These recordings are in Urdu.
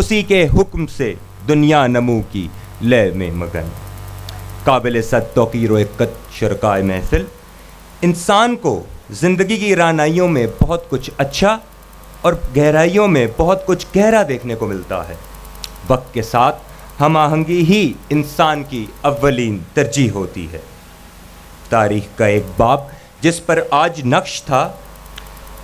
اسی کے حکم سے دنیا نمو کی لے میں مگن. قابل صد توقیر و اقت شرکائے محفل، انسان کو زندگی کی رعنائیوں میں بہت کچھ اچھا اور گہرائیوں میں بہت کچھ گہرا دیکھنے کو ملتا ہے. وقت کے ساتھ ہم آہنگی ہی انسان کی اولین ترجیح ہوتی ہے. تاریخ کا ایک باب جس پر آج نقش تھا،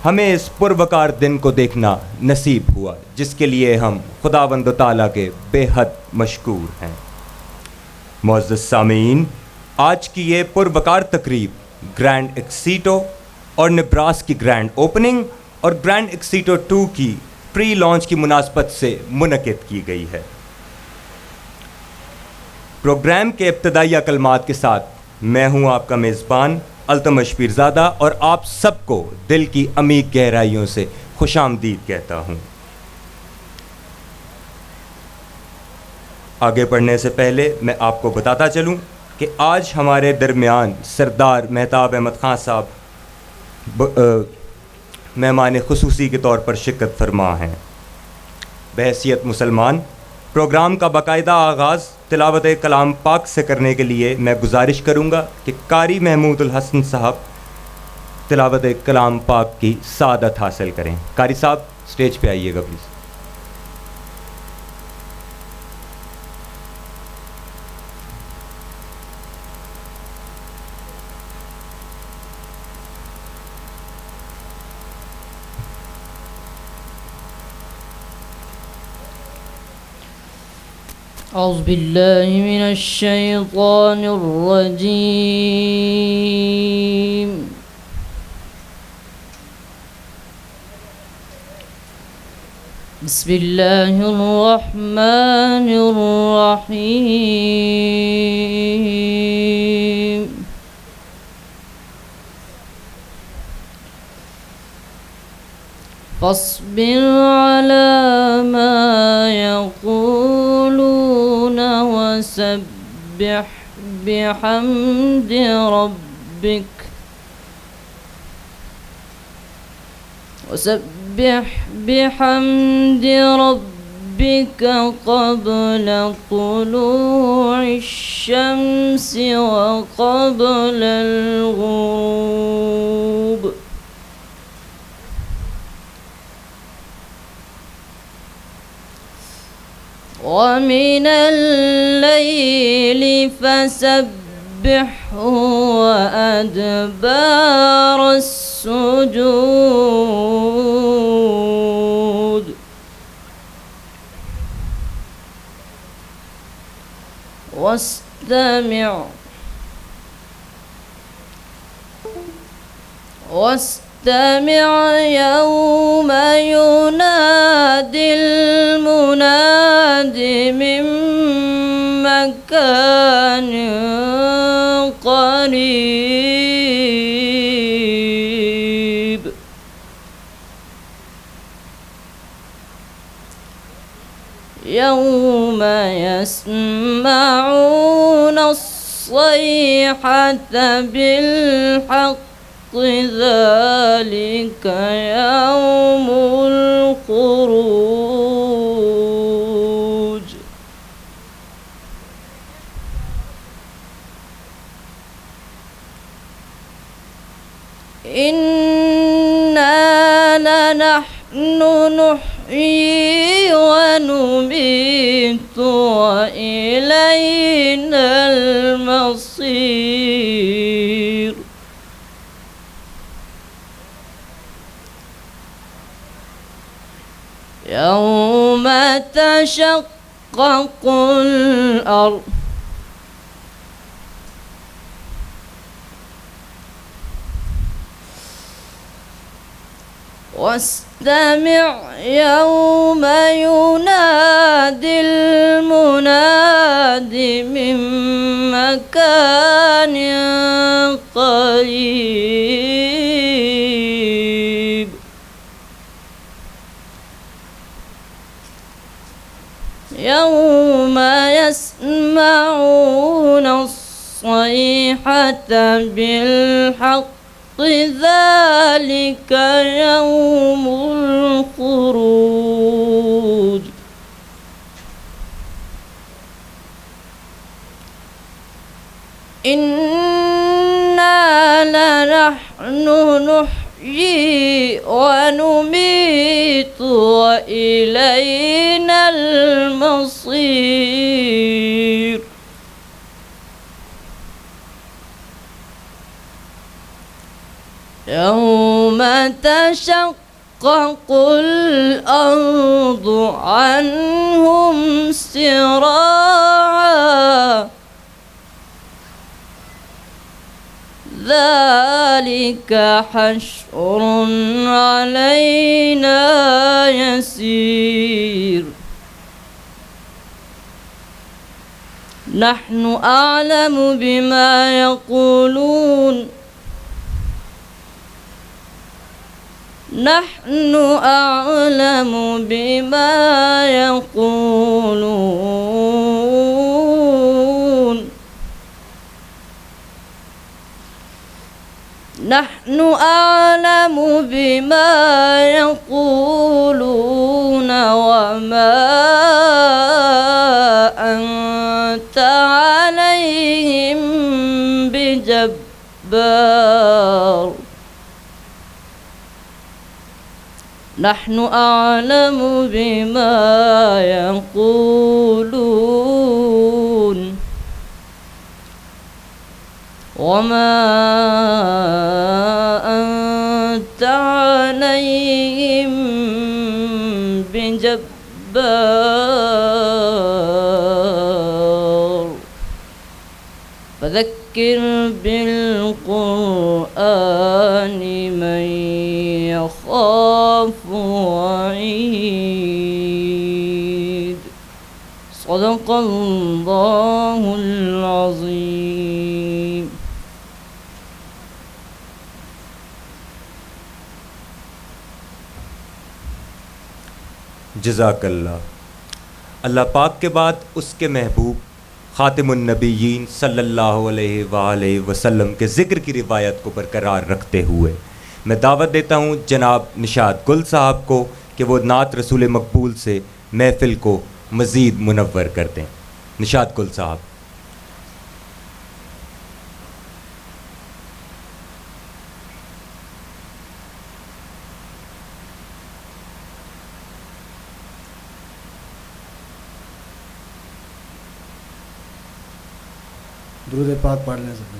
ہمیں اس پروقار دن کو دیکھنا نصیب ہوا، جس کے لیے ہم خداوند تعالیٰ کے بے حد مشکور ہیں. معزز سامعین، آج کی یہ پروقار تقریب گرینڈ ایکسیٹو اور نبراس کی گرینڈ اوپننگ اور گرینڈ ایکسیٹو 2 کی پری لانچ کی مناسبت سے منعقد کی گئی ہے. پروگرام کے ابتدائی کلمات کے ساتھ میں ہوں آپ کا میزبان التمش پیرزادہ، اور آپ سب کو دل کی عمیق گہرائیوں سے خوش آمدید کہتا ہوں. آگے بڑھنے سے پہلے میں آپ کو بتاتا چلوں کہ آج ہمارے درمیان سردار مہتاب احمد خان صاحب مہمان خصوصی کے طور پر شرکت فرما ہیں. بحیثیت مسلمان، پروگرام کا باقاعدہ آغاز تلاوت کلام پاک سے کرنے کے لیے میں گزارش کروں گا کہ قاری محمود الحسن صاحب تلاوت کلام پاک کی سعادت حاصل کریں. قاری صاحب اسٹیج پہ آئیے گا پلیز. اعوذ باللہ من الشیطان الرجیم. بسم اللہ الرحمن الرحیم. فاصبر على ما يقولون وسبح بحمد ربك قبل طلوع الشمس وقبل الغروب ومن الليل فسبحه وأدبار السجود واستمع يوم ينادي المناد من مكان قريب يوم يسمعون الصيحة بالحق ذلك يوم الخروج إنا لنحن نحيي ونميت وإلينا المصير يوم تشقق الأرض واستمع يوم ينادي المناد من مكان قريب يوم يسمعون الصيحة بالحق ذلك يوم الخروج إنا لنحن نحيي ونميت وإلينا المصير يوم تشقق الأرض عنهم سراعا ذلك حشر علينا يسير نحن أعلم بما يقولون نحن أعلم بما يقولون نحن أعلم بما يقولون وما أنت عليهم بجبار نحن أعلم بما يقولون وما أنت عليهم بجبار فذكر بالقرآن من يخاف وعيد صدق الله العظيم جزاک اللہ. اللہ پاک کے بعد اس کے محبوب خاتم النبیین صلی اللہ علیہ وآلہ وسلم کے ذکر کی روایت کو برقرار رکھتے ہوئے میں دعوت دیتا ہوں جناب نشاط گل صاحب کو کہ وہ نعت رسول مقبول سے محفل کو مزید منور کر دیں. نشاط گل صاحب. درود پاک پڑھ لیں سب.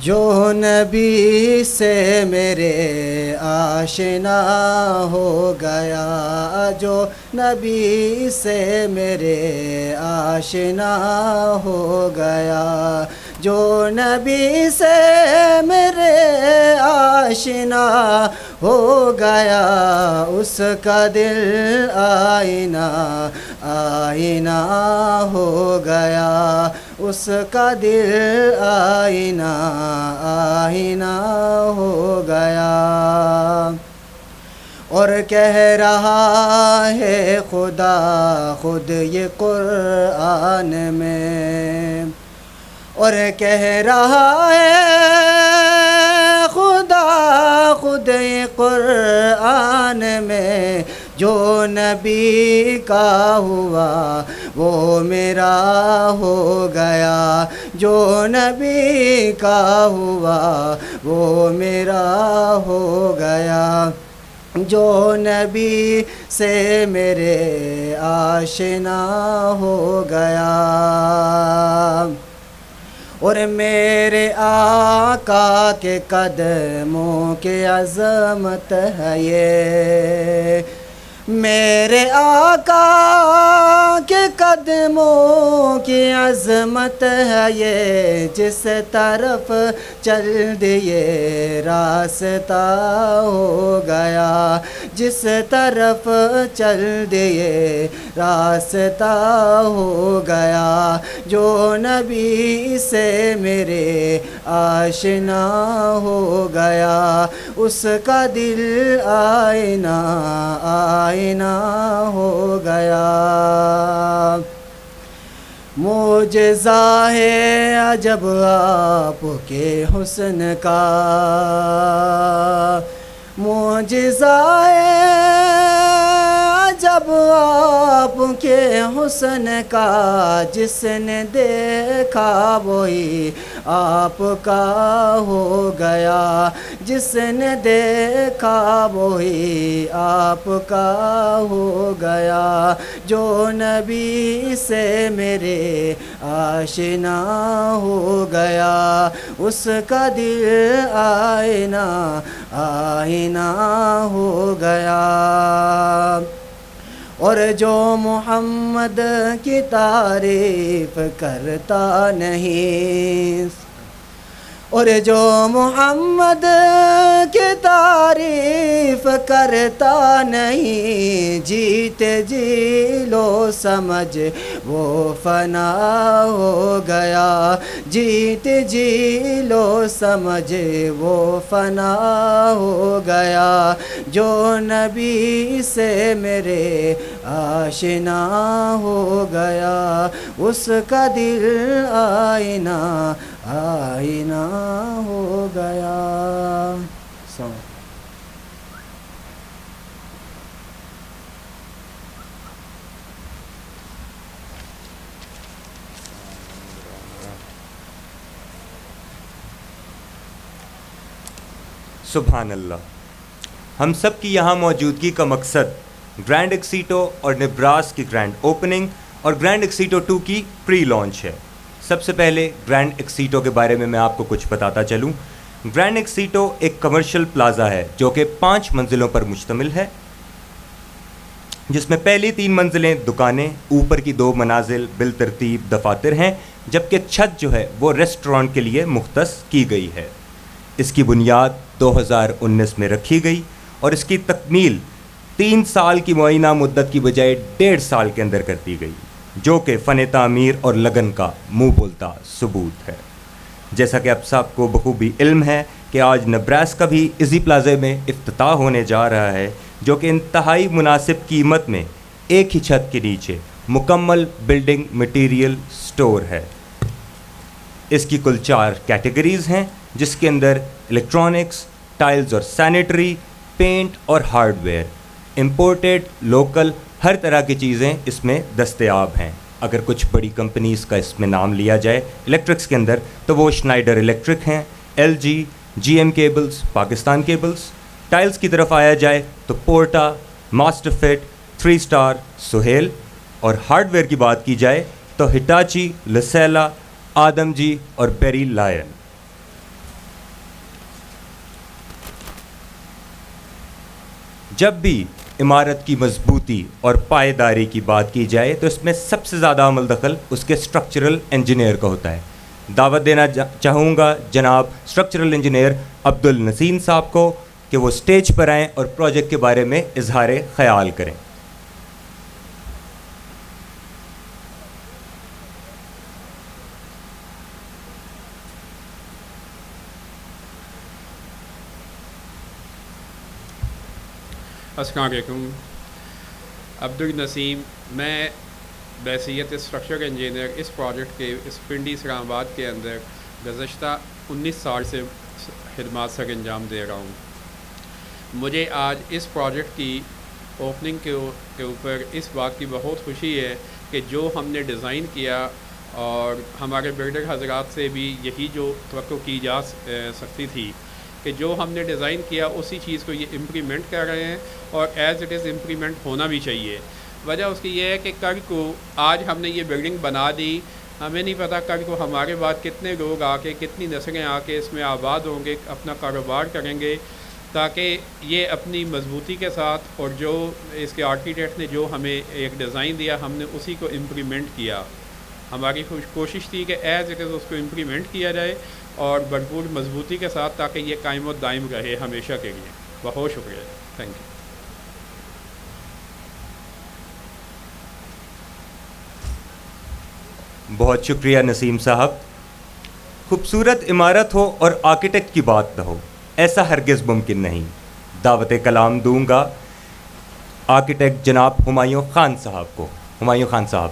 جو نبی سے میرے آشنا ہو گیا جو نبی سے میرے آشنا ہو گیا جو نبی سے میرے آشنا ہو گیا اس کا دل آئینہ آئینہ ہو گیا اس کا دل آئینہ آئینہ ہو گیا اور کہہ رہا ہے خدا خود یہ قرآن میں اور کہہ رہا ہے خدا خود یہ قرآن میں جو نبی کا ہوا وہ میرا ہو گیا جو نبی کا ہوا وہ میرا ہو گیا جو نبی سے میرے آشنا ہو گیا اور میرے آقا کے قدموں کی عظمت ہے یہ میرے آقا کے قدموں کی عظمت ہے یہ جس طرف چل دیے راستہ ہو گیا جس طرف چل دیے راستہ ہو گیا جو نبی سے میرے آشنا ہو گیا اس کا دل آئینہ آئینہ ہو گیا معجزہ ہے عجب آپ کے حسن کا معجزہ ہے عجب اب آپ کے حسن کا جس نے دیکھا وہی آپ کا ہو گیا، جس نے دیکھا وہی آپ کا ہو گیا، جو نبی سے میرے آشنا ہو گیا اس کا دل آئینہ آئینہ ہو گیا۔ اور جو محمد کی تعریف کرتا نہیں، اور جو محمد کی تعریف کرتا نہیں، جیتے جی لو سمجھ وہ فنا ہو گیا، جیتے جی لو سمجھ وہ فنا ہو گیا، جو نبی سے میرے آشنا ہو گیا اس کا دل آئینہ آئینہ ہو گیا۔ سبحان اللہ۔ ہم سب کی یہاں موجودگی کا مقصد گرینڈ ایکسیٹو اور نیبراس کی گرینڈ اوپننگ اور گرینڈ ایکسیٹو 2 کی پری لانچ ہے۔ سب سے پہلے گرینڈ ایکسیٹو کے بارے میں آپ کو کچھ بتاتا چلوں۔ گرینڈ ایکسیٹو ایک کمرشل پلازا ہے جو کہ 5 منزلوں پر مشتمل ہے، جس میں پہلی 3 منزلیں دکانیں، اوپر کی 2 منازل بالترتیب دفاتر ہیں، جبکہ چھت جو ہے وہ ریسٹورانٹ کے لیے مختص کی گئی ہے۔ اس کی بنیاد 2019 میں رکھی گئی اور اس کی تکمیل 3 سال کی معینہ مدت کی بجائے 1.5 سال کے اندر کر دی گئی، جو کہ فن تعمیر اور لگن کا منہ بولتا ثبوت ہے۔ جیسا کہ آپ سب کو بخوبی علم ہے کہ آج نیبراسکا بھی اسی پلازے میں افتتاح ہونے جا رہا ہے، جو کہ انتہائی مناسب قیمت میں ایک ہی چھت کے نیچے مکمل بلڈنگ مٹیریل سٹور ہے۔ اس کی کل 4 کیٹیگریز ہیں، جس کے اندر الیکٹرانکس، ٹائلز اور سینیٹری، پینٹ اور ہارڈ ویئر، امپورٹیڈ، لوکل، ہر طرح کی چیزیں اس میں دستیاب ہیں۔ اگر کچھ بڑی کمپنیز کا اس میں نام لیا جائے الیکٹرکس کے اندر تو وہ شنائڈر الیکٹرک ہیں، L G, G M cables, Pakistan cables. Tiles کی طرف آیا جائے تو Porta, Master Fit, 3 star, Sohail, اور ہارڈ ویئر کی بات کی جائے تو ہٹاچی، لسیلا، آدم جی اور بیری لائن۔ جب بھی عمارت کی مضبوطی اور پائیداری کی بات کی جائے تو اس میں سب سے زیادہ عمل دخل اس کے اسٹرکچرل انجینئر کا ہوتا ہے۔ دعوت دینا چاہوں گا جناب اسٹرکچرل انجینئر عبد النسیم صاحب کو کہ وہ اسٹیج پر آئیں اور پروجیکٹ کے بارے میں اظہار خیال کریں۔ السلام علیکم۔ عبد النسیم، میں بحیثیت اسٹرکچر انجینئر اس پروجیکٹ کے اس پنڈی اسلام آباد کے اندر گزشتہ 19 سال سے خدمات سر انجام دے رہا ہوں۔ مجھے آج اس پروجیکٹ کی اوپننگ کے اوپر اس بات کی بہت خوشی ہے کہ جو ہم نے ڈیزائن کیا، اور ہمارے بلڈر حضرات سے بھی یہی جو توقع کی جا سکتی تھی کہ جو ہم نے ڈیزائن کیا اسی چیز کو یہ امپلیمنٹ کر رہے ہیں، اور ایز اٹ از امپلیمنٹ ہونا بھی چاہیے۔ وجہ اس کی یہ ہے کہ کل کو آج ہم نے یہ بلڈنگ بنا دی، ہمیں نہیں پتہ کل کو ہمارے بعد کتنے لوگ آ کے، کتنی نسلیں آ کے اس میں آباد ہوں گے، اپنا کاروبار کریں گے، تاکہ یہ اپنی مضبوطی کے ساتھ، اور جو اس کے آرکیٹیکٹ نے جو ہمیں ایک ڈیزائن دیا ہم نے اسی کو امپلیمنٹ کیا۔ ہماری کوشش تھی کہ ایز اٹ از اس کو امپلیمنٹ کیا جائے اور بھرپور مضبوطی کے ساتھ، تاکہ یہ قائم و دائم رہے ہمیشہ کے لیے۔ بہت شکریہ، تھینک یو۔ بہت شکریہ نسیم صاحب۔ خوبصورت عمارت ہو اور آرکیٹیکٹ کی بات نہ ہو، ایسا ہرگز ممکن نہیں۔ دعوت کلام دوں گا آرکیٹیکٹ جناب ہمایوں خان صاحب کو۔ ہمایوں خان صاحب۔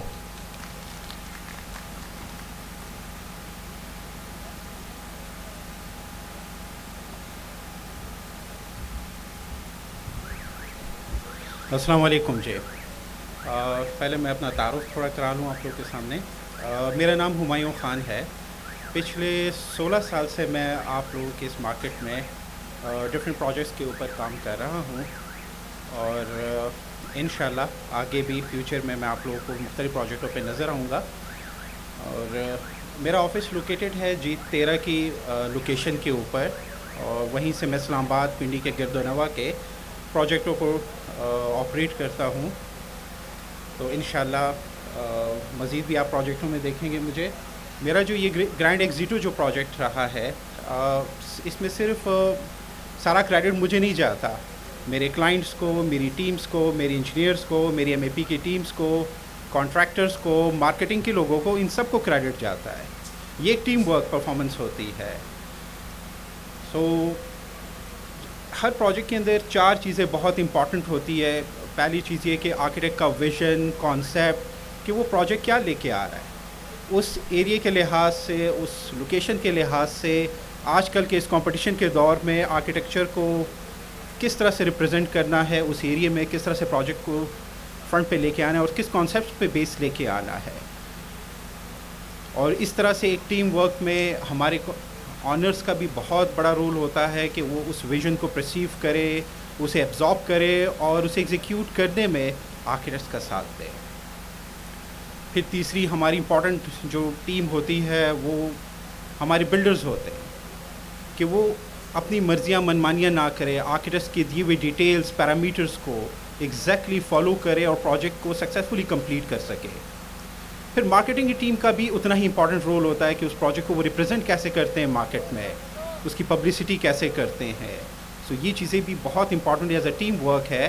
السلام علیکم جی۔ پہلے میں اپنا تعارف تھوڑا کرا لوں آپ لوگ کے سامنے. میرا نام ہمایوں خان ہے. پچھلے 16 سال سے میں آپ لوگوں کے اس مارکیٹ میں ڈفرینٹ پروجیکٹس کے اوپر کام کر رہا ہوں, اور انشاءاللہ آگے بھی فیوچر میں آپ لوگوں کو مختلف پروجیکٹوں پہ نظر آؤں گا. اور میرا آفس لوکیٹڈ ہے جیت 13 کی لوکیشن کے اوپر, اور وہیں سے میں اسلام آباد پنڈی کے گرد و نواح کے پروجیکٹوں کو آپریٹ کرتا ہوں. تو انشاءاللہ مزید بھی آپ پروجیکٹوں میں دیکھیں گے مجھے. میرا جو یہ گرینڈ ایگزیٹو جو پروجیکٹ رہا ہے, اس میں صرف سارا کریڈٹ مجھے نہیں جاتا, میرے کلائنٹس کو, میری ٹیمز کو, میری انجینئرس کو, میری MAP کی ٹیمز کو, کانٹریکٹرز کو, مارکیٹنگ کے لوگوں کو, ان سب کو کریڈٹ جاتا ہے. یہ ایک ٹیم ورک پرفارمنس ہوتی ہے. سو ہر پروجیکٹ کے اندر 4 چیزیں بہت امپورٹنٹ ہوتی ہے. پہلی چیز یہ کہ آرکیٹیکٹ کا ویژن, کانسیپٹ, کہ وہ پروجیکٹ کیا لے کے آ رہا ہے, اس ایریے کے لحاظ سے, اس لوکیشن کے لحاظ سے, آج کل کے اس کمپٹیشن کے دور میں آرکیٹیکچر کو کس طرح سے ریپرزینٹ کرنا ہے, اس ایریے میں کس طرح سے پروجیکٹ کو فرنٹ پہ لے کے آنا ہے, اور کس کانسیپٹ پہ بیس لے کے آنا ہے. اور اس طرح سے ایک ٹیم ورک میں ہمارے آنرس کا بھی بہت بڑا رول ہوتا ہے کہ وہ اس ویژن کو پرسیو کرے, اسے ایبزارب کرے, اور اسے ایگزیکیوٹ کرنے میں آرکیٹیکٹس کا ساتھ دے. پھر تیسری ہماری امپورٹنٹ جو ٹیم ہوتی ہے وہ ہمارے بلڈرز ہوتے ہیں, کہ وہ اپنی مرضیاں منمانیاں نہ کرے, آرکیٹیکٹس کے دیے ہوئے ڈیٹیلز, پیرامیٹرز کو ایگزیکٹلی فالو کرے اور پروجیکٹ کو سکسیزفلی کمپلیٹ کر سکے. پھر مارکیٹنگ کی ٹیم کا بھی اتنا ہی امپورٹنٹ رول ہوتا ہے کہ اس پروجیکٹ کو وہ ریپرزینٹ کیسے کرتے ہیں مارکیٹ میں, اس کی پبلسٹی کیسے کرتے ہیں. سو یہ چیزیں بھی بہت important as a team work ہے.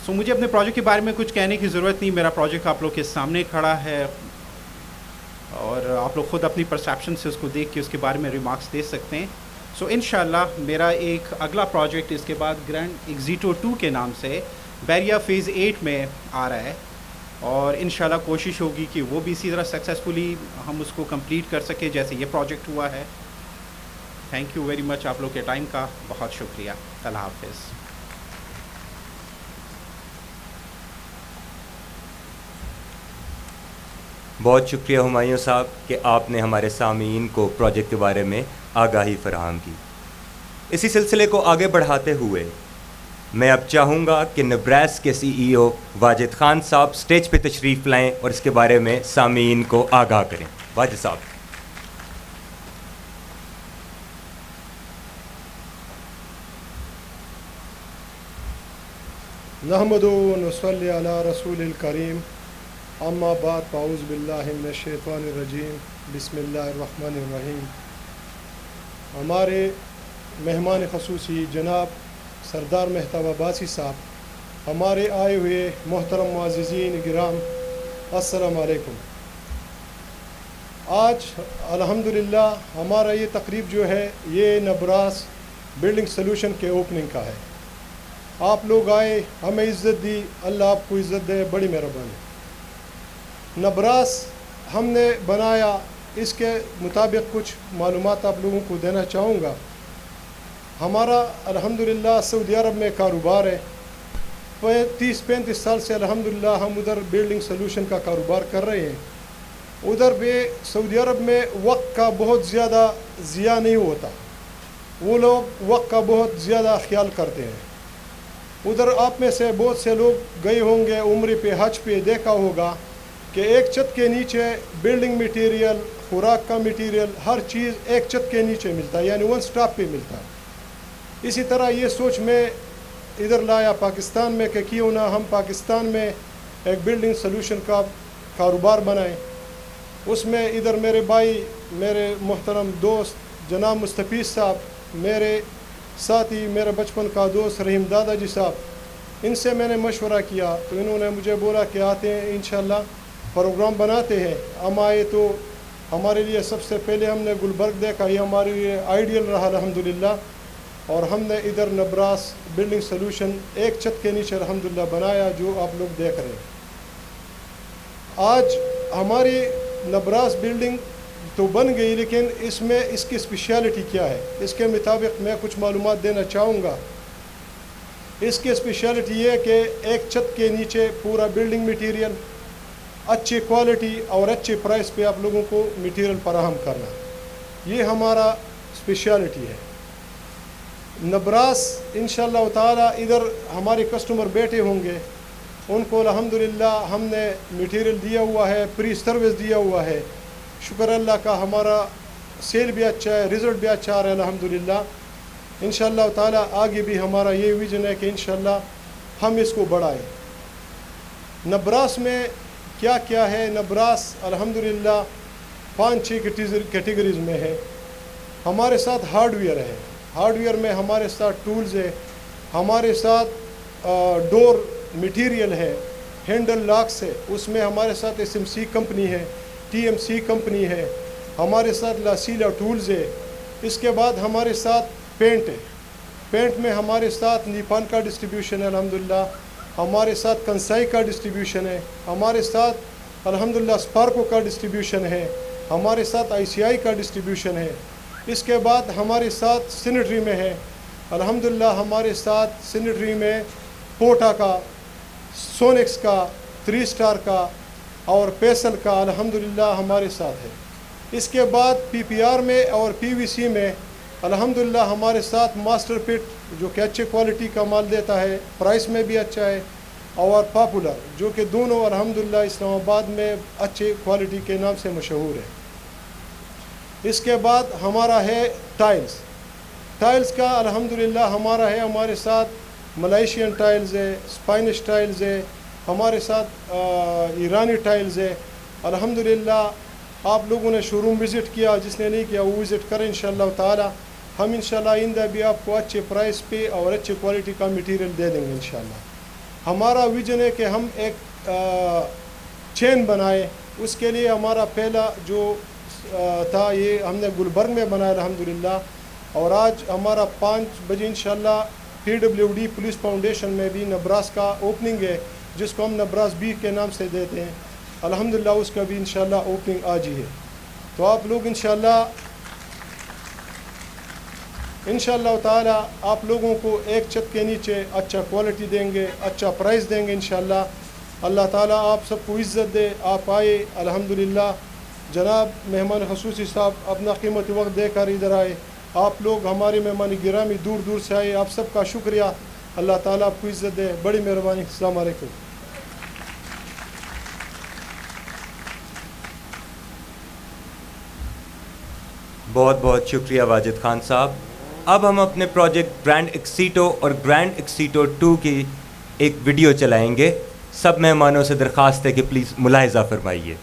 سو مجھے اپنے پروجیکٹ کے بارے میں کچھ کہنے کی ضرورت نہیں, میرا پروجیکٹ آپ لوگ کے سامنے کھڑا ہے, اور آپ لوگ خود اپنی پرسیپشن سے اس کو دیکھ کے اس کے بارے میں ریمارکس دے سکتے ہیں. سو انشاءاللہ میرا ایک اگلا پروجیکٹ اس کے بعد گرینڈ ایگزیٹو 2 کے نام سے بیریا فیز 8 میں آ رہا ہے, اور انشاءاللہ کوشش ہوگی کہ وہ بھی اسی طرح سکسیزفلی ہم اس کو کمپلیٹ کر سکیں جیسے یہ پروجیکٹ ہوا ہے. تھینک یو ویری مچ آپ لوگ کے ٹائم کا, بہت شکریہ. اللہ حافظ. بہت شکریہ ہمایوں صاحب کہ آپ نے ہمارے سامعین کو پروجیکٹ کے بارے میں آگاہی فراہم کی. اسی سلسلے کو آگے بڑھاتے ہوئے میں اب چاہوں گا کہ نبریس کے CEO واجد خان صاحب اسٹیج پہ تشریف لائیں اور اس کے بارے میں سامعین کو آگاہ کریں. واجد صاحب. نحمد و نصلی علی رسول الکریم, اما بعد, فاعوذ باللہ من الشیطان الرجیم, بسم اللہ الرحمن الرحیم. ہمارے مہمان خصوصی جناب سردار مہتاب عباسی صاحب, ہمارے آئے ہوئے محترم معززین گرام, السلام علیکم. آج الحمدللہ ہمارا یہ تقریب جو ہے یہ نبراس بلڈنگ سلوشن کے اوپننگ کا ہے. آپ لوگ آئے, ہمیں عزت دی, اللہ آپ کو عزت دے, بڑی مہربانی. نبراس ہم نے بنایا, اس کے مطابق کچھ معلومات آپ لوگوں کو دینا چاہوں گا. ہمارا الحمدللہ سعودی عرب میں کاروبار ہے. 30-35 سال سے الحمدللہ ہم ادھر بلڈنگ سلوشن کا کاروبار کر رہے ہیں. ادھر بھی سعودی عرب میں وقت کا بہت زیادہ ضیاع نہیں ہوتا, وہ لوگ وقت کا بہت زیادہ خیال کرتے ہیں. ادھر آپ میں سے بہت سے لوگ گئے ہوں گے عمرے پہ, حج پہ, دیکھا ہوگا کہ ایک چھت کے نیچے بلڈنگ میٹیریل, خوراک کا میٹیریل, ہر چیز ایک چھت کے نیچے ملتا ہے, یعنی 1 سٹاپ پہ ملتا ہے. اسی طرح یہ سوچ میں ادھر لایا پاکستان میں کہ کیوں نہ ہم پاکستان میں ایک بلڈنگ سلوشن کا کاروبار بنائیں. اس میں ادھر میرے بھائی, میرے محترم دوست جناب مستفیض صاحب, میرے ساتھی, میرے بچپن کا دوست رحیم دادا جی صاحب, ان سے میں نے مشورہ کیا تو انہوں نے مجھے بولا کہ آتے ہیں انشاءاللہ پروگرام بناتے ہیں. ہم آئے تو ہمارے لیے سب سے پہلے ہم نے گلبرگ دیکھا, یہ ہمارے لیے آئیڈیل رہا الحمدللہ, اور ہم نے ادھر نبراس بلڈنگ سلوشن ایک چھت کے نیچے الحمدللہ بنایا جو آپ لوگ دیکھ رہے ہیں. آج ہماری نبراس بلڈنگ تو بن گئی, لیکن اس میں اس کی اسپیشلٹی کیا ہے, اس کے مطابق میں کچھ معلومات دینا چاہوں گا. اس کی اسپیشلٹی یہ ہے کہ ایک چھت کے نیچے پورا بلڈنگ مٹیریل اچھی کوالٹی اور اچھے پرائس پہ آپ لوگوں کو مٹیریل فراہم کرنا، یہ ہمارا اسپیشلٹی ہے۔ نبراس انشاءاللہ تعالی ادھر ہمارے کسٹمر بیٹھے ہوں گے، ان کو الحمدللہ ہم نے مٹیریل دیا ہوا ہے، پری سروس دیا ہوا ہے، شکر اللہ کا ہمارا سیل بھی اچھا ہے، رزلٹ بھی اچھا آ رہا ہے الحمدللہ۔ انشاءاللہ تعالی آگے بھی ہمارا یہ ویژن ہے کہ انشاءاللہ ہم اس کو بڑھائیں۔ نبراس میں کیا کیا ہے؟ نبراس الحمدللہ 5-6 کیٹیگریز میں ہے۔ ہمارے ساتھ ہارڈ ویئر ہے، ہارڈ ویئر میں ہمارے ساتھ ٹولز ہے، ہمارے ساتھ ڈور مٹیریل ہے، ہینڈل لاکس ہے، اس میں ہمارے ساتھ SMC کمپنی ہے، TMC کمپنی ہے، ہمارے ساتھ لاسیلا ٹولز ہے۔ اس کے بعد ہمارے ساتھ پینٹ ہے، پینٹ میں ہمارے ساتھ نیپان کا ڈسٹریبیوشن ہے الحمدللہ، ہمارے ساتھ کنسائی کا ڈسٹریبیوشن ہے، ہمارے ساتھ الحمدللہ اسپارکو کا ڈسٹریبیوشن ہے، ہمارے ساتھ ICI کا ڈسٹریبیوشن ہے۔ اس کے بعد ہمارے ساتھ سینیٹری میں ہے الحمدللہ، ہمارے ساتھ سینیٹری میں پوٹا کا، سونکس کا، 3 اسٹار کا اور پیسل کا الحمدللہ ہمارے ساتھ ہے۔ اس کے بعد PPR میں اور PVC میں الحمدللہ ہمارے ساتھ ماسٹر پٹ جو کہ اچھے کوالٹی کا مال دیتا ہے، پرائس میں بھی اچھا ہے، اور پاپولر جو کہ دونوں الحمدللہ اسلام آباد میں اچھے کوالٹی کے نام سے مشہور ہے۔ اس کے بعد ہمارا ہے ٹائلز، ٹائلز کا الحمدللہ ہمارا ہے، ہمارے ساتھ ملائیشین ٹائلز ہے، اسپینش ٹائلز ہے، ہمارے ساتھ ایرانی ٹائلز ہے الحمدللہ۔ آپ لوگوں نے شو روم وزٹ کیا، جس نے نہیں کیا وہ وزٹ کریں انشاءاللہ تعالی۔ ہم انشاءاللہ آئندہ بھی آپ کو اچھے پرائس پہ اور اچھے کوالٹی کا مٹیریل دے دیں گے انشاءاللہ۔ ہمارا ویژن ہے کہ ہم ایک چین بنائیں، اس کے لیے ہمارا پہلا جو تھا یہ ہم نے گلبرگ میں بنایا الحمدللہ، اور آج ہمارا 5 بجے انشاءاللہ PWD پولیس فاؤنڈیشن میں بھی نبراس کا اوپننگ ہے، جس کو ہم نبراس بی کے نام سے دیتے ہیں الحمدللہ، اس کا بھی انشاءاللہ اوپننگ آج ہی ہے۔ تو آپ لوگ انشاءاللہ تعالی آپ لوگوں کو ایک چھت کے نیچے اچھا کوالٹی دیں گے، اچھا پرائز دیں گے انشاءاللہ۔ اللہ تعالی آپ سب کو عزت دے، آپ آئے الحمدللہ۔ جناب مہمان خصوصی صاحب اپنا قیمتی وقت دے کر ادھر آئے، آپ لوگ ہمارے مہمان گرامی دور دور سے آئے، آپ سب کا شکریہ۔ اللہ تعالیٰ آپ کو عزت دے، بڑی مہربانی۔ السلام علیکم۔ بہت بہت شکریہ واجد خان صاحب۔ اب ہم اپنے پروجیکٹ گرینڈ ایکسیٹو اور گرینڈ ایکسیٹو 2 کی ایک ویڈیو چلائیں گے۔ سب مہمانوں سے درخواست ہے کہ پلیز ملاحظہ فرمائیے۔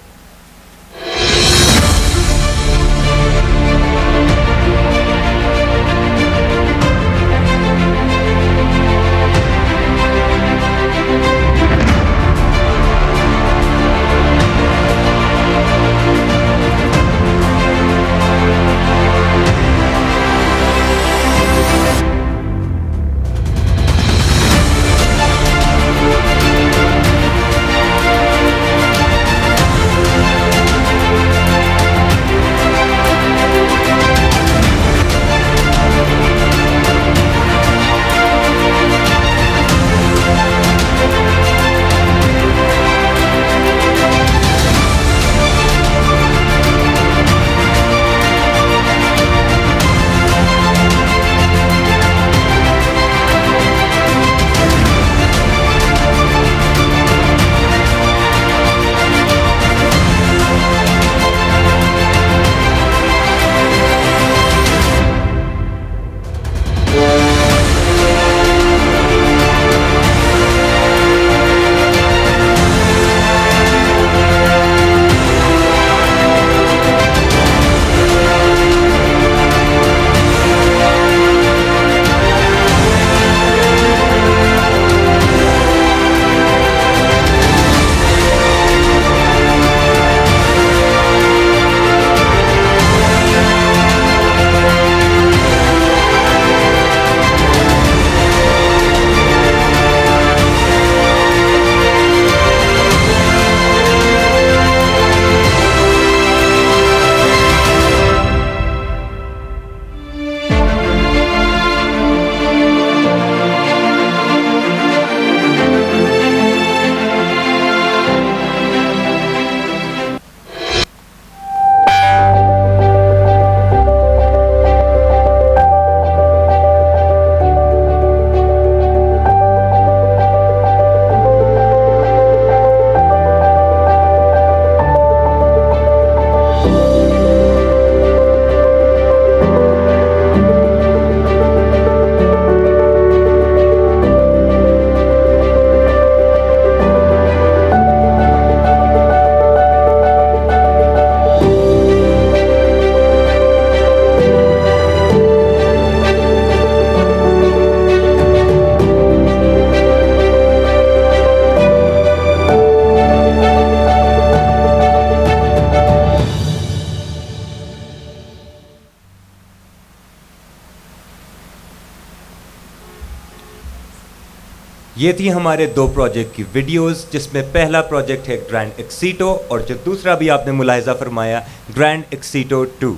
یہ تھی ہمارے 2 پروجیکٹ کی ویڈیوز، جس میں پہلا پروجیکٹ ہے گرینڈ ایکسیٹو اور جو دوسرا بھی آپ نے ملاحظہ فرمایا گرینڈ ایکسیٹو 2۔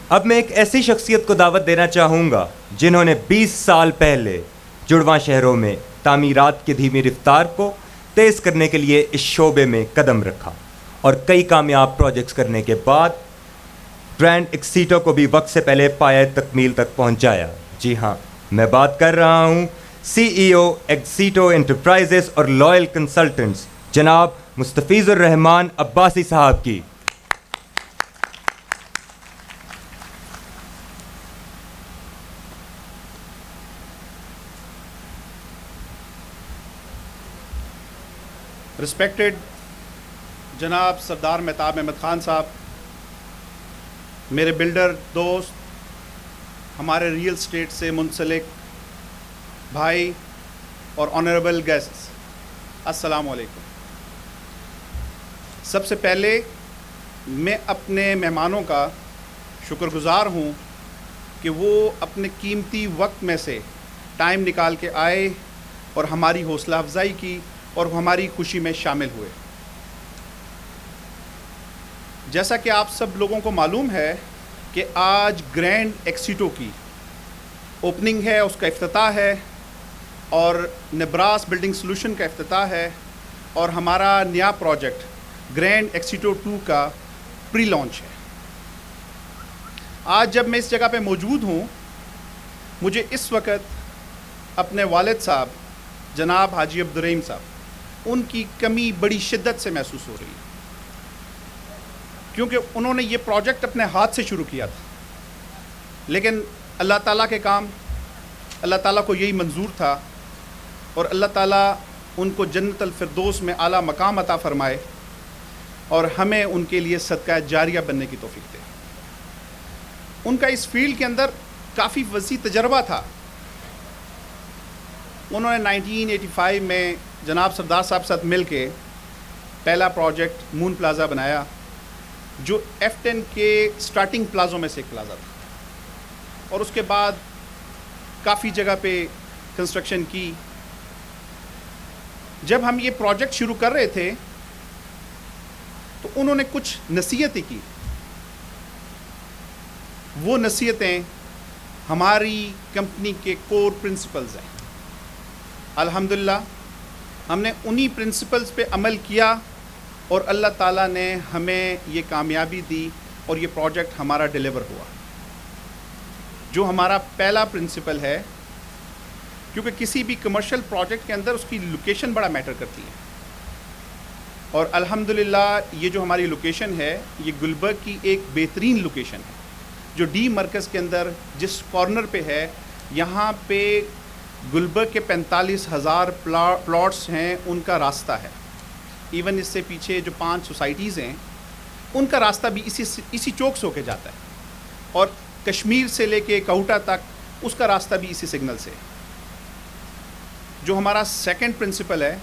اب میں ایک ایسی شخصیت کو دعوت دینا چاہوں گا جنہوں نے 20 سال پہلے جڑواں شہروں میں تعمیرات کی دھیمی رفتار کو تیز کرنے کے لیے اس شعبے میں قدم رکھا اور کئی کامیاب پروجیکٹس کرنے کے بعد گرینڈ ایکسیٹو کو بھی وقت سے پہلے پایۂ تکمیل تک پہنچایا۔ جی ہاں، میں بات کر رہا ہوں CEO ایکسیٹو انٹرپرائزز اور لائل کنسلٹنٹس جناب مستفیض الرحمان عباسی صاحب کی۔ رسپیکٹڈ جناب سردار مہتاب احمد خان صاحب، میرے بلڈر دوست، ہمارے ریئل اسٹیٹ سے منسلک بھائی اور آنریبل گیسٹس، السلام علیکم۔ سب سے پہلے میں اپنے مہمانوں کا شکر گزار ہوں کہ وہ اپنے قیمتی وقت میں سے ٹائم نکال کے آئے اور ہماری حوصلہ افزائی کی اور ہماری خوشی میں شامل ہوئے۔ جیسا کہ آپ سب لوگوں کو معلوم ہے کہ آج گرینڈ ایکسیٹو کی اوپننگ ہے، اس کا افتتاح ہے، اور نبراس بلڈنگ سلوشن کا افتتاح ہے، اور ہمارا نیا پروجیکٹ گرینڈ ایکسیٹو 2 کا پری لانچ ہے۔ آج جب میں اس جگہ پہ موجود ہوں، مجھے اس وقت اپنے والد صاحب جناب حاجی عبدالرحیم صاحب ان کی کمی بڑی شدت سے محسوس ہو رہی ہے، کیونکہ انہوں نے یہ پروجیکٹ اپنے ہاتھ سے شروع کیا تھا، لیکن اللہ تعالیٰ کے کام، اللہ تعالیٰ کو یہی منظور تھا، اور اللہ تعالیٰ ان کو جنت الفردوس میں اعلیٰ مقام عطا فرمائے اور ہمیں ان کے لیے صدقہ جاریہ بننے کی توفیق دے۔ ان کا اس فیلڈ کے اندر کافی وسیع تجربہ تھا۔ انہوں نے 1985 میں جناب سردار صاحب کے ساتھ مل کے پہلا پروجیکٹ مون پلازا بنایا، جو F10 کے سٹارٹنگ پلازوں میں سے ایک پلازا تھا، اور اس کے بعد کافی جگہ پہ کنسٹرکشن کی۔ جب ہم یہ پروجیکٹ شروع کر رہے تھے تو انہوں نے کچھ نصیحتیں کی۔ وہ نصیحتیں ہماری کمپنی کے کور پرنسپلز ہیں۔ الحمدللہ ہم نے انہی پرنسپلز پہ عمل کیا اور اللہ تعالیٰ نے ہمیں یہ کامیابی دی اور یہ پروجیکٹ ہمارا ڈیلیور ہوا۔ جو ہمارا پہلا پرنسپل ہے، کیونکہ کسی بھی کمرشل پروجیکٹ کے اندر اس کی لوکیشن بڑا میٹر کرتی ہے، اور الحمدللہ یہ جو ہماری لوکیشن ہے یہ گلبرگ کی ایک بہترین لوکیشن ہے، جو ڈی مرکز کے اندر جس کارنر پہ ہے، یہاں پہ گلبرگ کے 45,000 پلاٹس ہیں، ان کا راستہ ہے۔ ایون اس سے پیچھے جو 5 سوسائٹیز ہیں ان کا راستہ بھی اسی چوک سے ہو کے جاتا ہے، اور کشمیر سے لے کے کوٹا تک اس کا راستہ بھی اسی سگنل سے۔ جو ہمارا سیکنڈ پرنسپل ہے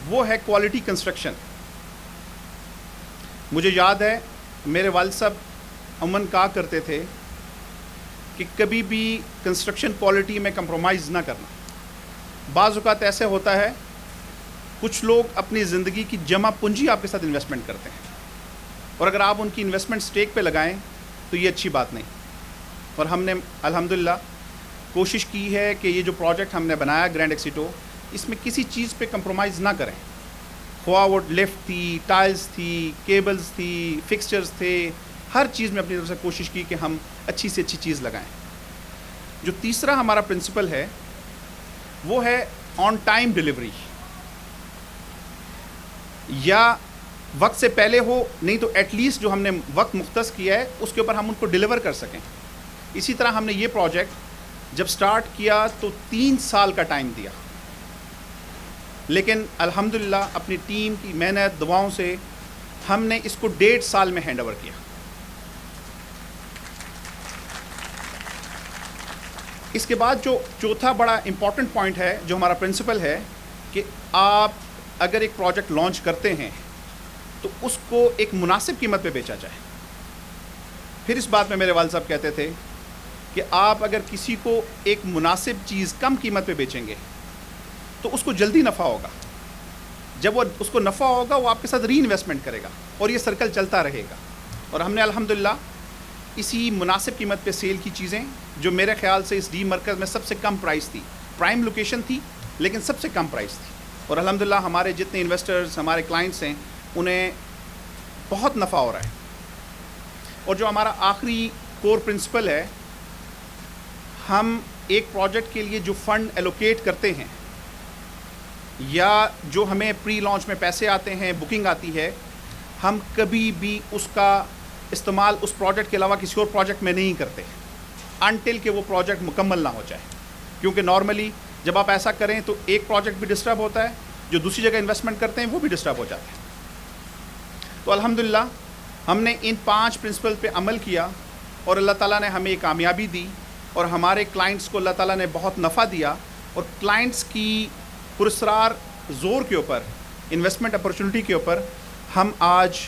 وہ ہے کوالٹی کنسٹرکشن۔ مجھے یاد ہے میرے والد صاحب عموماً کہا کرتے تھے کہ کبھی بھی کنسٹرکشن کوالٹی میں کمپرومائز نہ کرنا۔ بعض اوقات ایسے ہوتا ہے کچھ لوگ اپنی زندگی کی جمع پونجی آپ کے ساتھ انویسٹمنٹ کرتے ہیں، اور اگر آپ ان کی انویسٹمنٹ سٹیک پہ لگائیں تو یہ اچھی بات نہیں۔ اور ہم نے الحمدللہ کوشش کی ہے کہ یہ جو پروجیکٹ ہم نے بنایا گرینڈ ایکسیٹو، اس میں کسی چیز پہ کمپرومائز نہ کریں۔ خواہ وہ لفٹ تھی، ٹائلز تھی، کیبلز تھی، فکسچرز تھے، ہر چیز میں اپنی طرف سے کوشش کی کہ ہم اچھی سے اچھی چیز لگائیں۔ جو تیسرا ہمارا پرنسپل ہے وہ ہے آن ٹائم ڈیلیوری، یا وقت سے پہلے ہو، نہیں تو ایٹ لیسٹ جو ہم نے وقت مختص کیا ہے اس کے اوپر ہم ان کو ڈیلیور کر سکیں۔ اسی طرح ہم نے یہ پروجیکٹ جب سٹارٹ کیا تو 3 سال کا ٹائم دیا، لیکن الحمدللہ اپنی ٹیم کی محنت دعاؤں سے ہم نے اس کو 1.5 سال میں ہینڈ اوور کیا۔ اس کے بعد جو چوتھا بڑا امپورٹنٹ پوائنٹ ہے جو ہمارا پرنسپل ہے کہ آپ اگر ایک پروجیکٹ لانچ کرتے ہیں تو اس کو ایک مناسب قیمت پہ بیچا جائے۔ پھر اس بات میں میرے والد صاحب کہتے تھے کہ آپ اگر کسی کو ایک مناسب چیز کم قیمت پہ بیچیں گے تو اس کو جلدی نفع ہوگا. جب وہ اس کو نفع ہوگا وہ آپ کے ساتھ ری انویسٹمنٹ کرے گا اور یہ سرکل چلتا رہے گا. اور ہم نے الحمدللہ اسی مناسب قیمت پہ سیل کی چیزیں جو میرے خیال سے اس ڈی مرکز میں سب سے کم پرائس تھی. پرائم لوکیشن تھی لیکن سب سے کم پرائس تھی. اور الحمدللہ ہمارے جتنے انویسٹرز ہمارے کلائنٹس ہیں انہیں بہت نفع ہو رہا ہے. اور جو ہمارا آخری کور پرنسپل ہے, ہم ایک پروجیکٹ کے لیے جو فنڈ ایلوکیٹ کرتے ہیں یا جو ہمیں پری لانچ میں پیسے آتے ہیں, بکنگ آتی ہے, ہم کبھی بھی اس کا استعمال اس پروجیکٹ کے علاوہ کسی اور پروجیکٹ میں نہیں کرتے انٹل کہ وہ پروجیکٹ مکمل نہ ہو جائے. کیونکہ نارملی جب آپ ایسا کریں تو ایک پروجیکٹ بھی ڈسٹرب ہوتا ہے, جو دوسری جگہ انویسٹمنٹ کرتے ہیں وہ بھی ڈسٹرب ہو جاتے ہیں. تو الحمدللہ ہم نے ان 5 پرنسپل پہ عمل کیا اور اللہ تعالیٰ نے ہمیں کامیابی دی اور ہمارے کلائنٹس کو اللہ تعالیٰ نے بہت نفع دیا. اور کلائنٹس کی پراسرار زور کے اوپر, انویسٹمنٹ اپرچونٹی کے اوپر ہم آج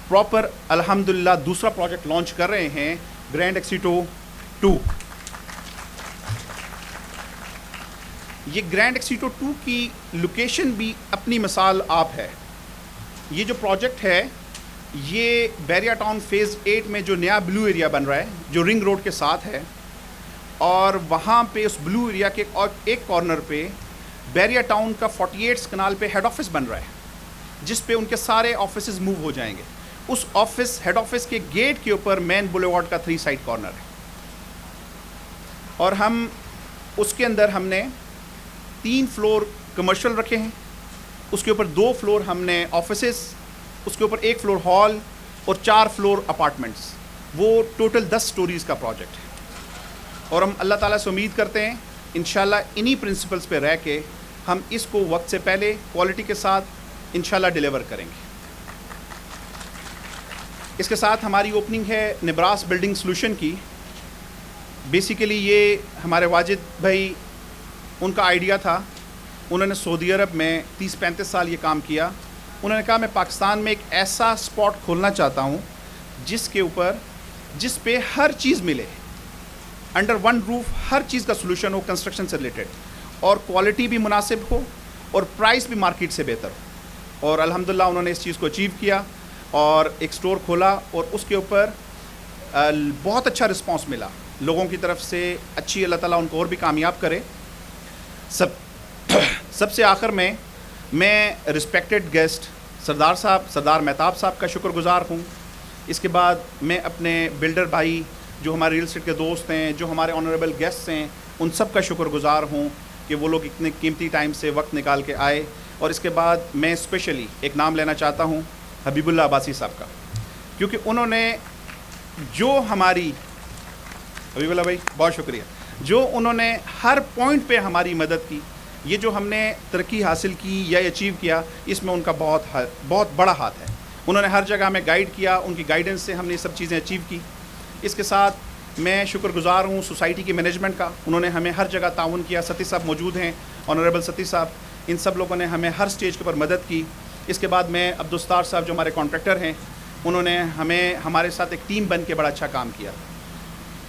پراپر الحمدللہ دوسرا پروجیکٹ لانچ کر رہے ہیں, گرینڈ ایکسیٹو 2. یہ گرینڈ ایکسیٹو 2 کی لوکیشن بھی اپنی مثال آپ ہے. یہ جو پروجیکٹ ہے یہ بیریا ٹاؤن فیز 8 میں جو نیا بلو ایریا بن رہا ہے جو رنگ روڈ کے ساتھ ہے, اور وہاں پہ اس بلو ایریا کے ایک کارنر پہ بیریا ٹاؤن کا 48 کنال پہ ہیڈ آفس بن رہا ہے جس پہ ان کے سارے آفیسز موو ہو جائیں گے. اس ہیڈ آفس کے گیٹ کے اوپر مین بولیوارڈ کا 3 سائڈ کارنر ہے. اور ہم اس کے اندر ہم نے 3 فلور کمرشل رکھے ہیں, اس کے اوپر 2 فلور ہم نے آفیسز, اس کے اوپر 1 فلور ہال اور 4 فلور اپارٹمنٹس. وہ ٹوٹل 10 سٹوریز کا پروجیکٹ ہے. اور ہم اللہ تعالیٰ سے امید کرتے ہیں انشاءاللہ انہی پرنسپلز پہ رہ کے ہم اس کو وقت سے پہلے کوالٹی کے ساتھ انشاءاللہ ڈیلیور کریں گے. اس کے ساتھ ہماری اوپننگ ہے نبراس بلڈنگ سلوشن کی. بیسیکلی یہ ہمارے واجد بھائی ان کا آئیڈیا تھا. انہوں نے سعودی عرب میں 30-35 سال یہ کام کیا. انہوں نے کہا میں پاکستان میں ایک ایسا اسپاٹ کھولنا چاہتا ہوں جس پہ ہر چیز ملے, انڈر ون روف ہر چیز کا سلوشن ہو کنسٹرکشن سے ریلیٹڈ, اور کوالٹی بھی مناسب ہو اور پرائس بھی مارکیٹ سے بہتر ہو. اور الحمدللہ انہوں نے اس چیز کو اچیو کیا اور ایک سٹور کھولا اور اس کے اوپر بہت اچھا رسپانس ملا لوگوں کی طرف سے. اچھی اللہ تعالیٰ ان کو اور بھی کامیاب کرے. سب سے آخر میں رسپیکٹڈ گیسٹ سردار مہتاب صاحب کا شکر گزار ہوں. اس کے بعد میں اپنے بلڈر بھائی جو ہمارے ریل اسٹیٹ کے دوست ہیں, جو ہمارے آنریبل گیسٹس ہیں, ان سب کا شکر گزار ہوں کہ وہ لوگ اتنے قیمتی ٹائم سے وقت نکال کے آئے. اور اس کے بعد میں اسپیشلی ایک نام لینا چاہتا ہوں حبیب اللہ عباسی صاحب کا, کیونکہ انہوں نے جو ہماری حبیب اللہ بھائی بہت شکریہ, جو انہوں نے ہر پوائنٹ پہ ہماری مدد کی. یہ جو ہم نے ترقی حاصل کی یا اچیو کیا اس میں ان کا بہت بڑا ہاتھ ہے. انہوں نے ہر جگہ ہمیں گائیڈ کیا, ان کی گائیڈنس سے ہم نے یہ سب چیزیں اچیو کی. اس کے ساتھ میں شکر گزار ہوں سوسائٹی کی مینجمنٹ کا. انہوں نے ہمیں ہر جگہ تعاون کیا. ستی صاحب موجود ہیں, آنریبل ستی صاحب, ان سب لوگوں نے ہمیں ہر سٹیج کے اوپر مدد کی. اس کے بعد میں عبدالستار صاحب جو ہمارے کانٹریکٹر ہیں, انہوں نے ہمارے ساتھ ایک ٹیم بن کے بڑا اچھا کام کیا.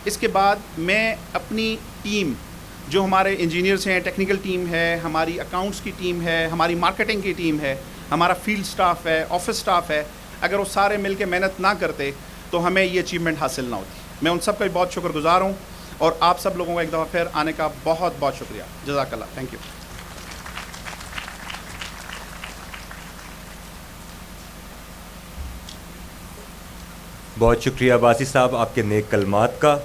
اس کے بعد میں اپنی ٹیم جو ہمارے انجینئرس ہیں, ٹیکنیکل ٹیم ہے, ہماری اکاؤنٹس کی ٹیم ہے, ہماری مارکیٹنگ کی ٹیم ہے, ہمارا فیلڈ سٹاف ہے, آفس سٹاف ہے, اگر وہ سارے مل کے محنت نہ کرتے تو ہمیں یہ اچیومنٹ حاصل نہ ہوتی. میں ان سب کا بھی بہت شکر گزار ہوں اور آپ سب لوگوں کا ایک دفعہ پھر آنے کا بہت بہت شکریہ. جزاک اللہ. Thank you. بہت شکریہ عباسی صاحب آپ کے نیک کلمات کا.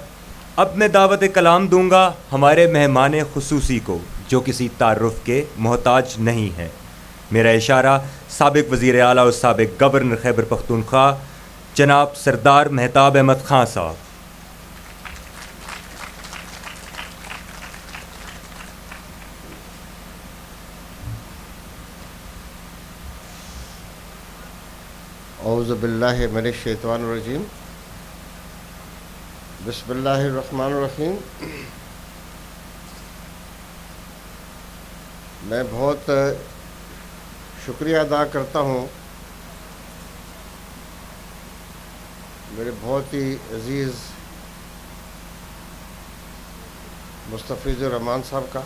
اب میں دعوت کلام دوں گا ہمارے مہمان خصوصی کو جو کسی تعارف کے محتاج نہیں ہیں. میرا اشارہ سابق وزیر اعلیٰ اور سابق گورنر خیبر پختونخوا جناب سردار مہتاب احمد خان صاحب. اعوذ باللہ من الشیطان الرجیم. بسم اللہ الرحمن الرحیم. میں بہت شکریہ ادا کرتا ہوں میرے بہت ہی عزیز مستفیض الرحمان صاحب کا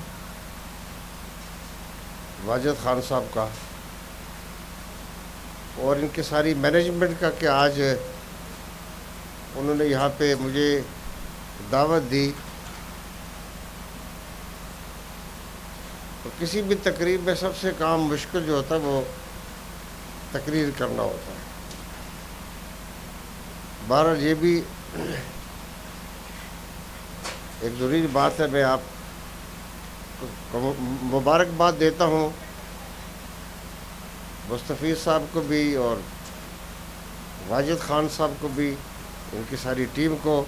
واجد خان صاحب کا اور ان کی ساری مینجمنٹ کا کہ آج انہوں نے یہاں پہ مجھے دعوت دی. اور کسی بھی تقریب میں سب سے کام مشکل جو ہوتا ہے وہ تقریر کرنا ہوتا ہے. بہرحال یہ بھی ایک ضروری بات ہے. میں آپ کو مبارکباد دیتا ہوں مستفیض صاحب کو بھی اور واجد خان صاحب کو بھی, ان کی ساری ٹیم کو,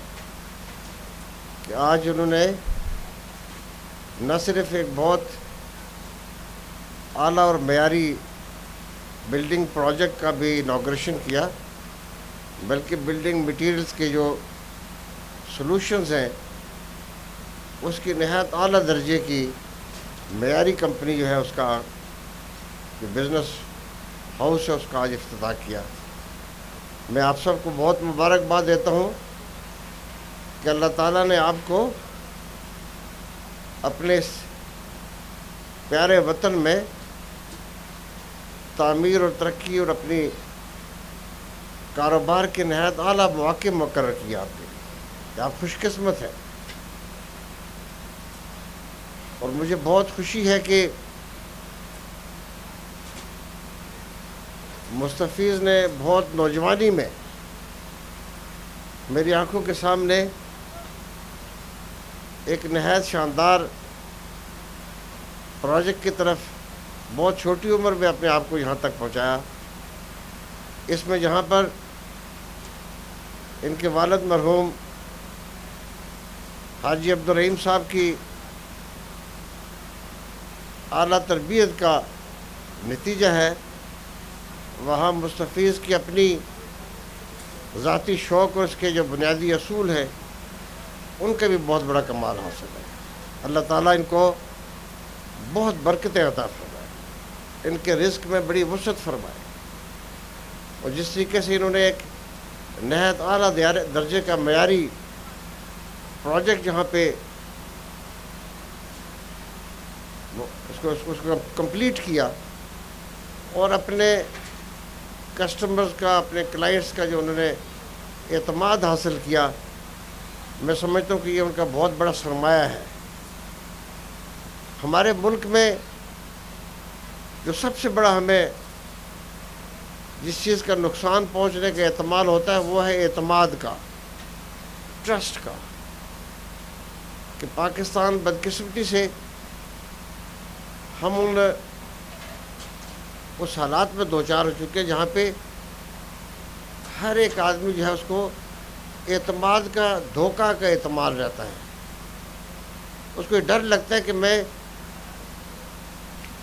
کہ آج انہوں نے نہ صرف ایک بہت اعلیٰ اور معیاری بلڈنگ پروجیکٹ کا بھی انوگریشن کیا, بلکہ بلڈنگ مٹیریلز کے جو سلوشنز ہیں اس کی نہایت اعلیٰ درجے کی معیاری کمپنی جو ہے اس کا جو بزنس ہاؤس ہے اس کا آج افتتاح کیا. میں آپ سب کو بہت مبارکباد دیتا ہوں کہ اللہ تعالیٰ نے آپ کو اپنے اس پیارے وطن میں تعمیر اور ترقی اور اپنی کاروبار کے نہایت اعلیٰ مواقع مقرر کیا. آپ کے لیے آپ خوش قسمت ہیں, اور مجھے بہت خوشی ہے کہ مستفیض نے بہت نوجوانی میں میری آنکھوں کے سامنے ایک نہایت شاندار پروجیکٹ کی طرف بہت چھوٹی عمر میں اپنے آپ کو یہاں تک پہنچایا. اس میں جہاں پر ان کے والد مرحوم حاجی عبدالرحیم صاحب کی اعلیٰ تربیت کا نتیجہ ہے, وہاں مستفیض کی اپنی ذاتی شوق اور اس کے جو بنیادی اصول ہیں ان کا بھی بہت بڑا کمال حاصل ہے. اللہ تعالیٰ ان کو بہت برکتیں عطا فرمائے, ان کے رزق میں بڑی وسعت فرمائے, اور جس طریقے سے انہوں نے ایک نہایت اعلیٰ درجے کا معیاری پروجیکٹ جہاں پہ اس کو کمپلیٹ کیا اور اپنے کسٹمرز کا, اپنے کلائنٹس کا جو انہوں نے اعتماد حاصل کیا, میں سمجھتا ہوں کہ یہ ان کا بہت بڑا سرمایہ ہے. ہمارے ملک میں جو سب سے بڑا ہمیں جس چیز کا نقصان پہنچنے کا احتمال ہوتا ہے وہ ہے اعتماد کا, ٹرسٹ کا, کہ پاکستان بدقسمتی سے ہم اس حالات میں دوچار ہو چکے جہاں پہ ہر ایک آدمی جو ہے اس کو اعتماد کا دھوکہ کا اعتماد رہتا ہے. اس کو ڈر لگتا ہے کہ میں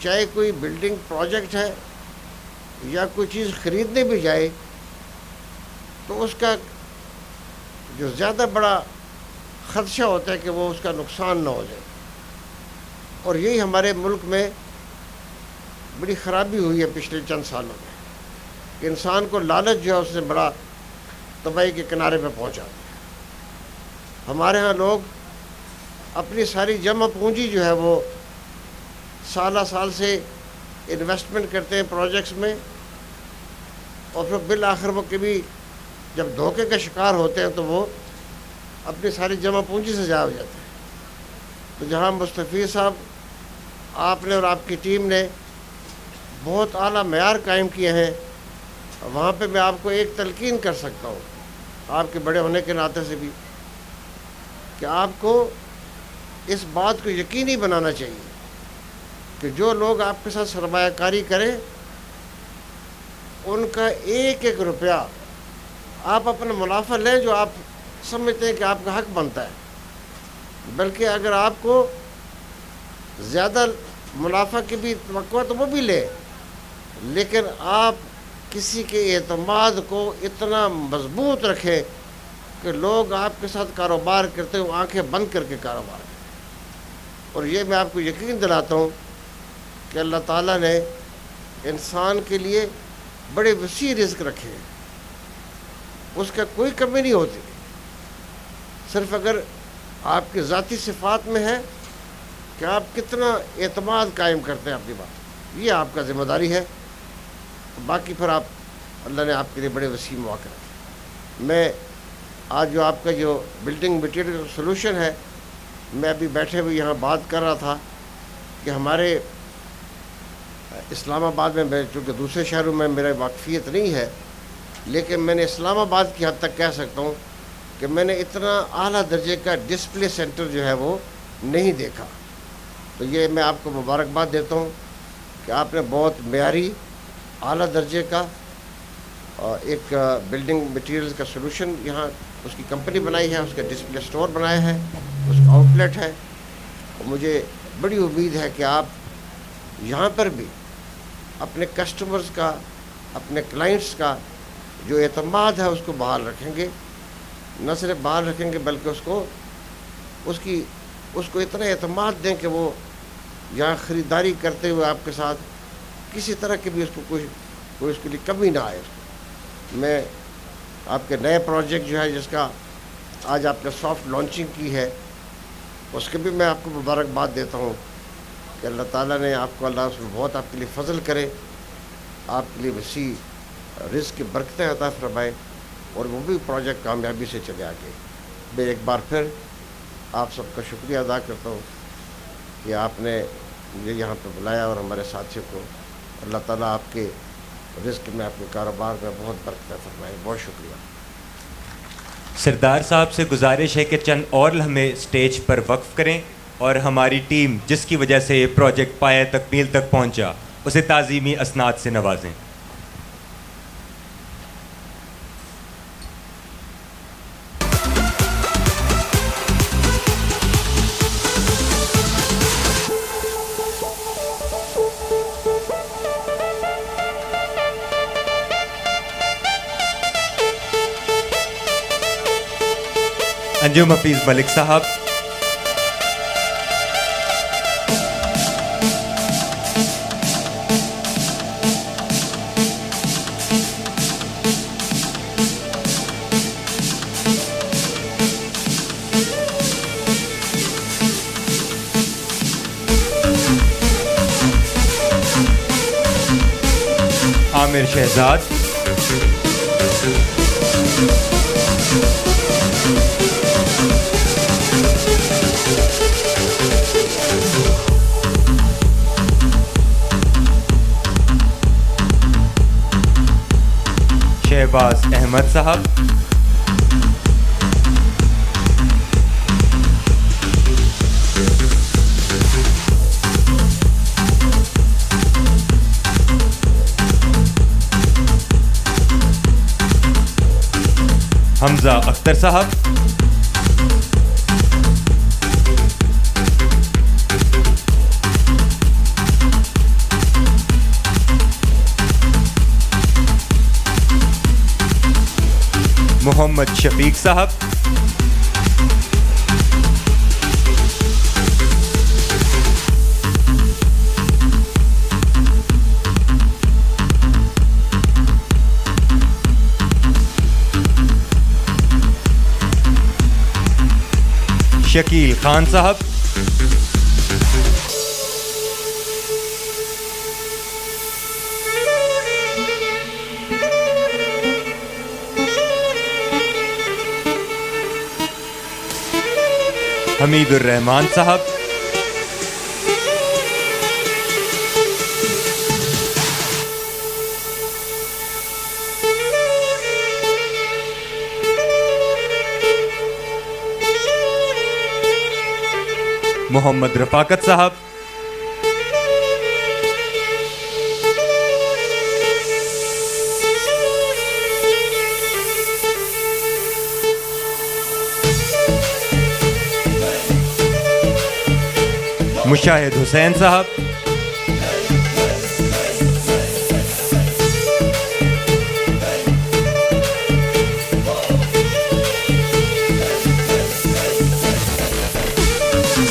چاہے کوئی بلڈنگ پروجیکٹ ہے یا کوئی چیز خریدنے بھی جائے تو اس کا جو زیادہ بڑا خدشہ ہوتا ہے کہ وہ اس کا نقصان نہ ہو جائے. اور یہی ہمارے ملک میں بڑی خرابی ہوئی ہے پچھلے چند سالوں میں, کہ انسان کو لالچ جو ہے اس نے بڑا تباہی کے کنارے پہ پہنچا دیا. ہمارے ہاں لوگ اپنی ساری جمع پونجی جو ہے وہ سالہ سال سے انویسٹمنٹ کرتے ہیں پروجیکٹس میں, اور پھر بالآخر وہ کبھی جب دھوکے کا شکار ہوتے ہیں تو وہ اپنی ساری جمع پونجی سے ضائع ہو جاتے ہیں. تو جہاں مستفیض صاحب آپ نے اور آپ کی ٹیم نے بہت اعلیٰ معیار قائم کیے ہیں, وہاں پہ میں آپ کو ایک تلقین کر سکتا ہوں آپ کے بڑے ہونے کے ناطے سے بھی, کہ آپ کو اس بات کو یقینی بنانا چاہیے کہ جو لوگ آپ کے ساتھ سرمایہ کاری کریں ان کا ایک ایک روپیہ آپ اپنا منافع لیں جو آپ سمجھتے ہیں کہ آپ کا حق بنتا ہے, بلکہ اگر آپ کو زیادہ منافع کی بھی توقع ہے تو وہ بھی لیں, لیکن آپ کسی کے اعتماد کو اتنا مضبوط رکھیں کہ لوگ آپ کے ساتھ کاروبار کرتے ہوئے آنکھیں بند کر کے کاروبار کریں. اور یہ میں آپ کو یقین دلاتا ہوں کہ اللہ تعالیٰ نے انسان کے لیے بڑے وسیع رزق رکھے ہیں, اس کا کوئی کمی نہیں ہوتی, صرف اگر آپ کی ذاتی صفات میں ہے کہ آپ کتنا اعتماد قائم کرتے ہیں اپنی بات. یہ آپ کا ذمہ داری ہے. باقی پھر آپ اللہ نے آپ کے لیے بڑے وسیع مواقع رکھے. میں آج جو آپ کا جو بلڈنگ مٹیریل سولوشن ہے، میں ابھی بیٹھے ہوئے یہاں بات کر رہا تھا کہ ہمارے اسلام آباد میں چونکہ دوسرے شہروں میں میرا واقفیت نہیں ہے، لیکن میں نے اسلام آباد کی حد تک کہہ سکتا ہوں کہ میں نے اتنا اعلیٰ درجے کا ڈسپلے سینٹر جو ہے وہ نہیں دیکھا. تو یہ میں آپ کو مبارکباد دیتا ہوں کہ آپ نے بہت معیاری اعلیٰ درجے کا ایک بلڈنگ مٹیریلز کا سولوشن یہاں اس کی کمپنی بنائی ہے، اس کا ڈسپلے سٹور بنایا ہے، اس کا آؤٹ لیٹ ہے. اور مجھے بڑی امید ہے کہ آپ یہاں پر بھی اپنے کسٹمرز کا، اپنے کلائنٹس کا جو اعتماد ہے اس کو بحال رکھیں گے. نہ صرف بحال رکھیں گے بلکہ اس کو اتنا اعتماد دیں کہ وہ یہاں خریداری کرتے ہوئے آپ کے ساتھ کسی طرح کی بھی اس کو کوئی اس کے لیے کمی نہ آئے. میں آپ کے نئے پروجیکٹ جو ہے جس کا آج آپ نے سافٹ لانچنگ کی ہے، اس کے بھی میں آپ کو مبارکباد دیتا ہوں کہ اللہ تعالیٰ نے آپ کو، اللہ اس میں بہت آپ کے لیے فضل کرے، آپ کے لیے وسیع رزق کی برکتیں عطا فرمائے اور وہ بھی پروجیکٹ کامیابی سے چلے آگے. میں ایک بار پھر آپ سب کا شکریہ ادا کرتا ہوں کہ آپ نے مجھے یہاں پہ بلایا اور ہمارے ساتھیوں کو. اللہ تعالیٰ آپ کے رزق میں، آپ کے کاروبار میں بہت برکت فرمائے. بہت شکریہ. سردار صاحب سے گزارش ہے کہ چند اور لمحے اسٹیج پر وقف کریں اور ہماری ٹیم جس کی وجہ سے یہ پروجیکٹ پایہ تکمیل تک پہنچا اسے تعظیمی اسناد سے نوازیں. انجم حفیظ ملک صاحب، عامر شہزاد، شہباز احمد صاحب، حمزہ اختر صاحب، محمد شفیق صاحب، شکیل خان صاحب، حمید الرحمان صاحب، محمد رفاقت صاحب، مشاہد حسین صاحب،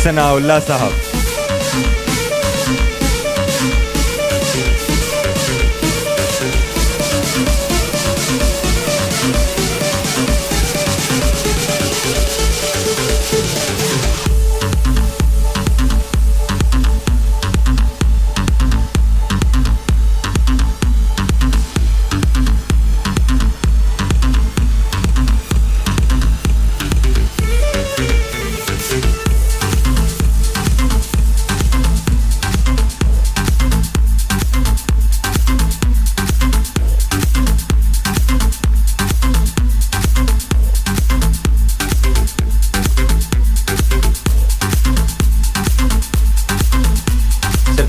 ثناء اللہ صاحب،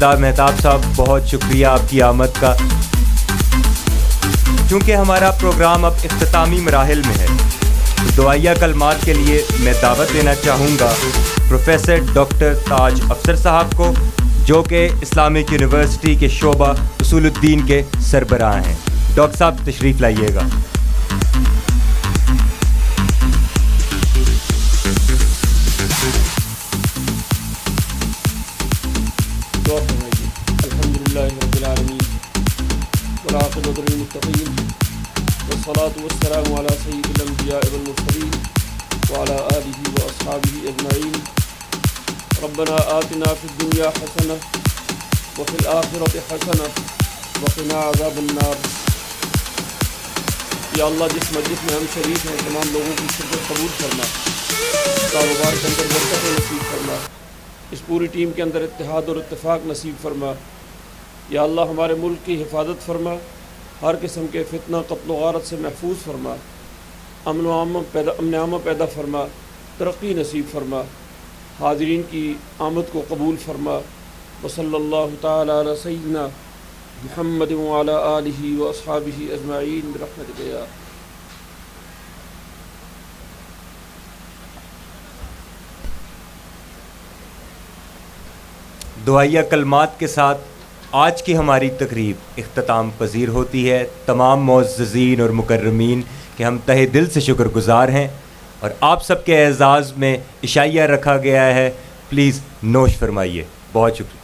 الطاف مہتاب صاحب بہت شکریہ آپ کی آمد کا. چونکہ ہمارا پروگرام اب اختتامی مراحل میں ہے تو دعائیہ کلمات کے لیے میں دعوت دینا چاہوں گا پروفیسر ڈاکٹر تاج افسر صاحب کو، جو کہ اسلامک یونیورسٹی کے شعبہ اصول الدین کے سربراہ ہیں. ڈاکٹر صاحب تشریف لائیے گا. الحمدللہ رب العالمین والعاقبۃ للمتقین والصلاة والسلام علی سید الانبیاء والمرسلین وعلی آلہ واصحابہ اجمعین. ربنا آتنا فی الدنیا حسنہ وفی الآخرۃ حسنہ وقنا عذاب النار. یا اللہ جس مجلس میں ہم شریک ہیں تمام لوگوں کی شرکت قبول فرما، کاروبار کے اندر برکت نصیب فرما، اس پوری ٹیم کے اندر اتحاد اور اتفاق نصیب فرما. یا اللہ ہمارے ملک کی حفاظت فرما، ہر قسم کے فتنہ قتل و غارت سے محفوظ فرما، امن و پیدا فرما، ترقی نصیب فرما، حاضرین کی آمد کو قبول فرما. وصلی اللہ تعالی علی سیدنا محمد وعلی آلہ واصحابہ اجمعین برحمتک یا دعائیہ کلمات کے ساتھ آج کی ہماری تقریب اختتام پذیر ہوتی ہے. تمام معززین اور مکرمین کہ ہم تہہ دل سے شکر گزار ہیں اور آپ سب کے اعزاز میں عشائیہ رکھا گیا ہے. پلیز نوش فرمائیے. بہت شکریہ.